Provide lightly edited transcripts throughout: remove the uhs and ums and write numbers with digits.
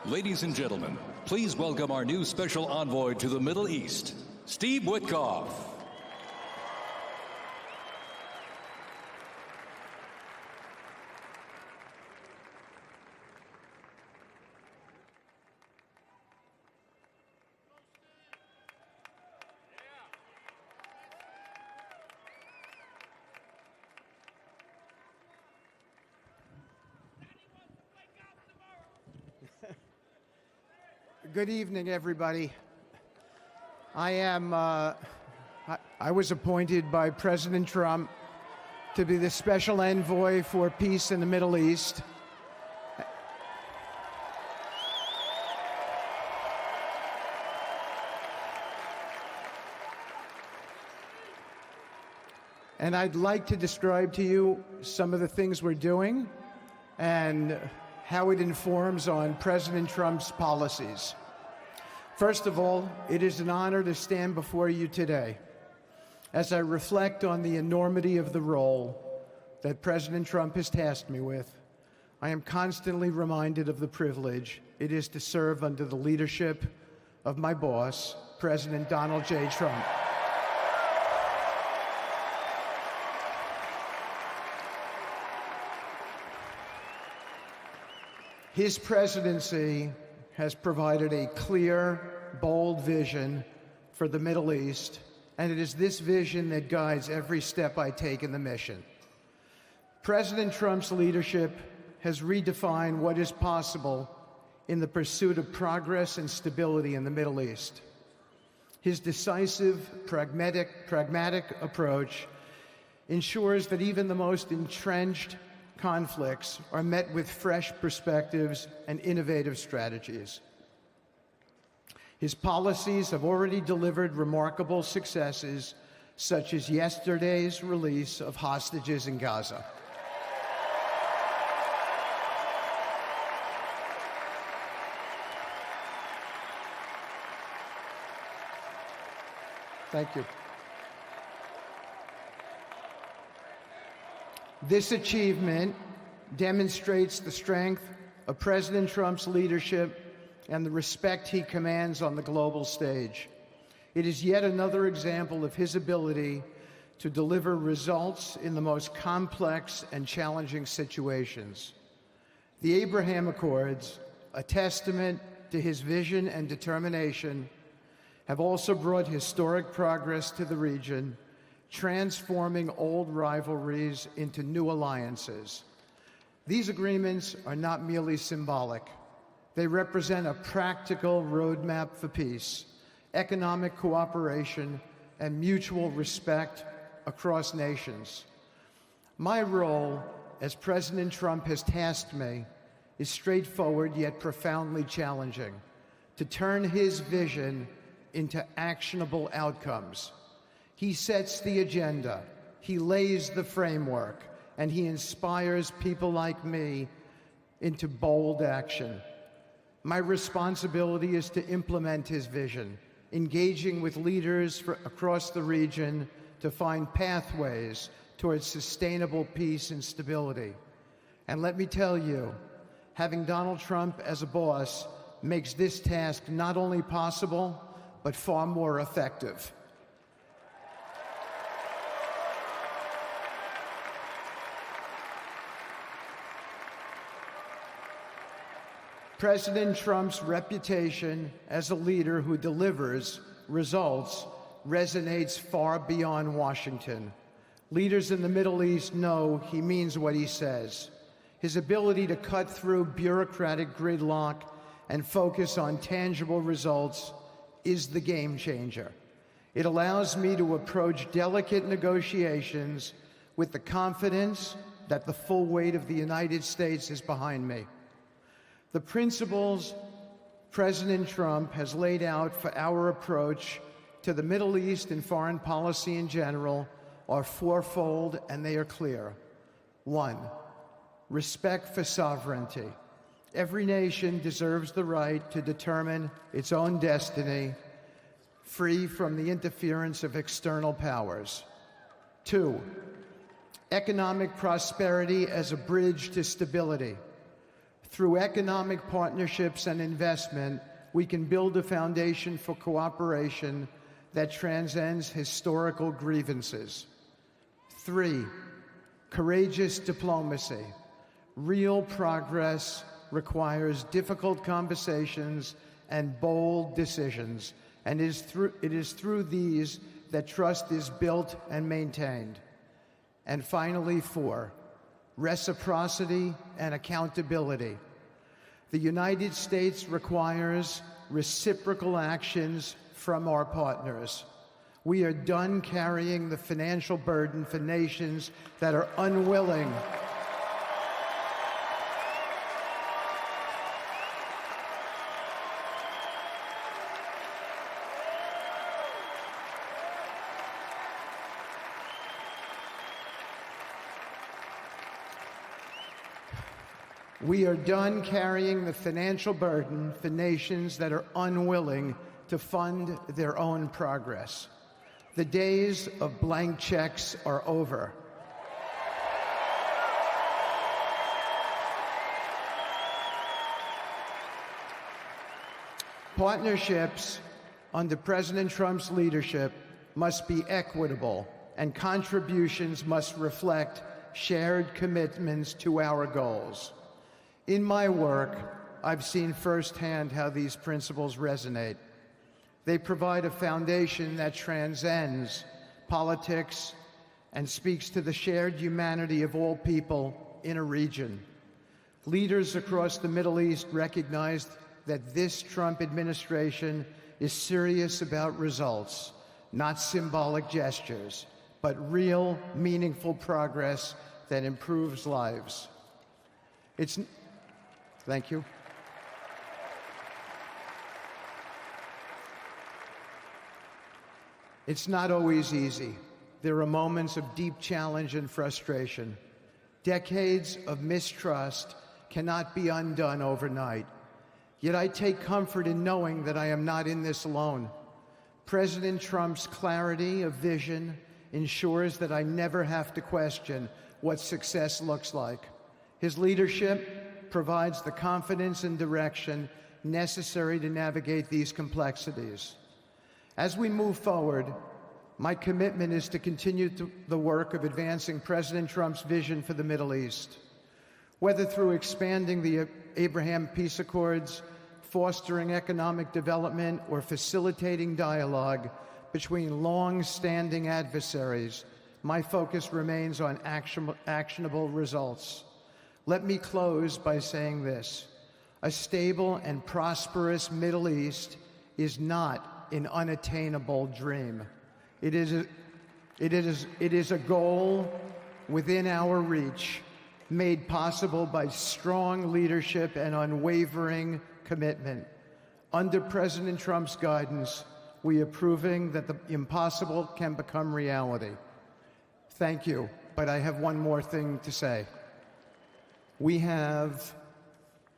Ladies and gentlemen, please welcome our new special envoy to the Middle East, Steve Witkoff. Good evening, everybody. I was appointed by President Trump to be the special envoy for peace in the Middle East. And I'd like to describe to you some of the things we're doing and how it informs on President Trump's policies. First of all, it is an honor to stand before you today as I reflect on the enormity of the role that President Trump has tasked me with. I am constantly reminded of the privilege it is to serve under the leadership of my boss, President Donald J. Trump. His presidency has provided a clear, bold vision for the Middle East, and it is this vision that guides every step I take in the mission. President Trump's leadership has redefined what is possible in the pursuit of progress and stability in the Middle East. His decisive, pragmatic approach ensures that even the most entrenched conflicts are met with fresh perspectives and innovative strategies. His policies have already delivered remarkable successes, such as yesterday's release of hostages in Gaza. Thank you. This achievement demonstrates the strength of President Trump's leadership and the respect he commands on the global stage. It is yet another example of his ability to deliver results in the most complex and challenging situations. The Abraham Accords, a testament to his vision and determination, have also brought historic progress to the region, transforming old rivalries into new alliances. These agreements are not merely symbolic. They represent a practical roadmap for peace, economic cooperation, and mutual respect across nations. My role, as President Trump has tasked me, is straightforward yet profoundly challenging: to turn his vision into actionable outcomes. He sets the agenda, he lays the framework, and he inspires people like me into bold action. My responsibility is to implement his vision, engaging with leaders across the region to find pathways towards sustainable peace and stability. And let me tell you, having Donald Trump as a boss makes this task not only possible, but far more effective. President Trump's reputation as a leader who delivers results resonates far beyond Washington. Leaders in the Middle East know he means what he says. His ability to cut through bureaucratic gridlock and focus on tangible results is the game changer. It allows me to approach delicate negotiations with the confidence that the full weight of the United States is behind me. The principles President Trump has laid out for our approach to the Middle East and foreign policy in general are fourfold, and they are clear. 1, respect for sovereignty. Every nation deserves the right to determine its own destiny, free from the interference of external powers. 2, economic prosperity as a bridge to stability. Through economic partnerships and investment, we can build a foundation for cooperation that transcends historical grievances. 3, courageous diplomacy. Real progress requires difficult conversations and bold decisions, and it is through these that trust is built and maintained. And finally, 4, reciprocity and accountability. The United States requires reciprocal actions from our partners. We are done carrying the financial burden for nations that are unwilling We are done carrying the financial burden for nations that are unwilling to fund their own progress. The days of blank checks are over. Partnerships under President Trump's leadership must be equitable, and contributions must reflect shared commitments to our goals. In my work, I've seen firsthand how these principles resonate. They provide a foundation that transcends politics and speaks to the shared humanity of all people in a region. Leaders across the Middle East recognized that this Trump administration is serious about results, not symbolic gestures, but real, meaningful progress that improves lives. Thank you. It's not always easy. There are moments of deep challenge and frustration. Decades of mistrust cannot be undone overnight. Yet I take comfort in knowing that I am not in this alone. President Trump's clarity of vision ensures that I never have to question what success looks like. His leadership provides the confidence and direction necessary to navigate these complexities. As we move forward, my commitment is to continue the work of advancing President Trump's vision for the Middle East. Whether through expanding the Abraham Peace Accords, fostering economic development, or facilitating dialogue between long-standing adversaries, my focus remains on actionable results. Let me close by saying this: a stable and prosperous Middle East is not an unattainable dream. It is a goal within our reach, made possible by strong leadership and unwavering commitment. Under President Trump's guidance, we are proving that the impossible can become reality. Thank you, but I have one more thing to say. We have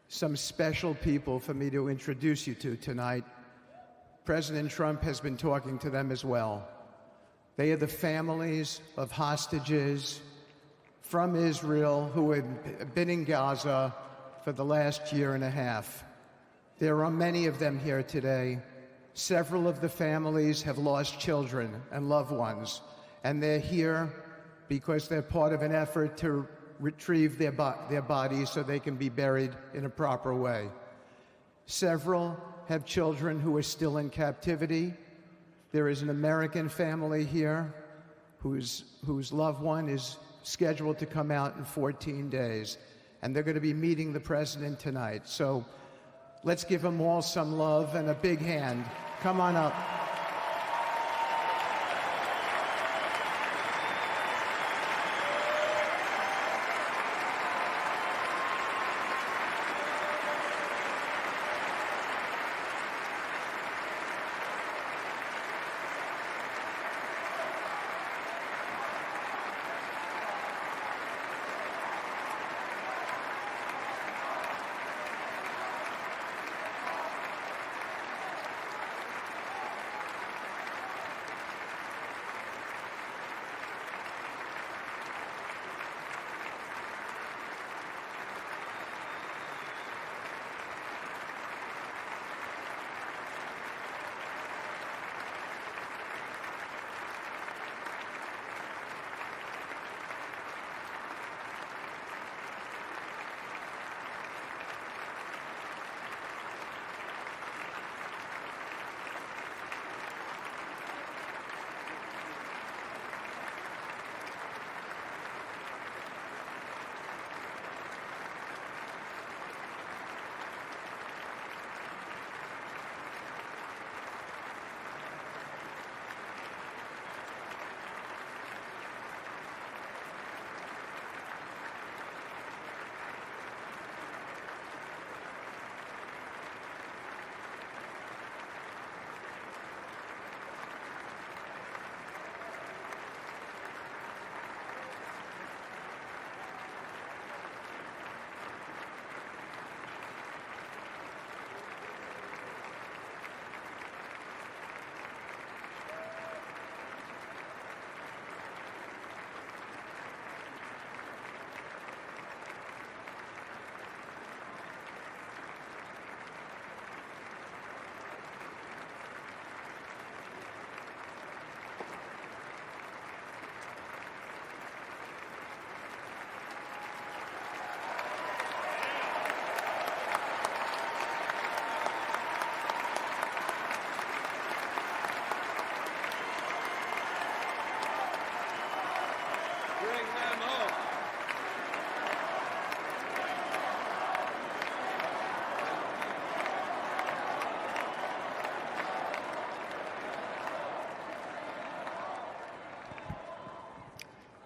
some special people for me to introduce you to tonight. President Trump has been talking to them as well. They are the families of hostages from Israel who have been in Gaza for the last year and a half. There are many of them here today. Several of the families have lost children and loved ones, and they're here because they're part of an effort to retrieve their bodies so they can be buried in a proper way. Several have children who are still in captivity. There is an American family here whose loved one is scheduled to come out in 14 days, and they're going to be meeting the president tonight. So let's give them all some love and a big hand. Come on up.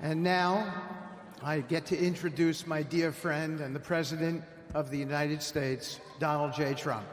And now, I get to introduce my dear friend and the President of the United States, Donald J. Trump.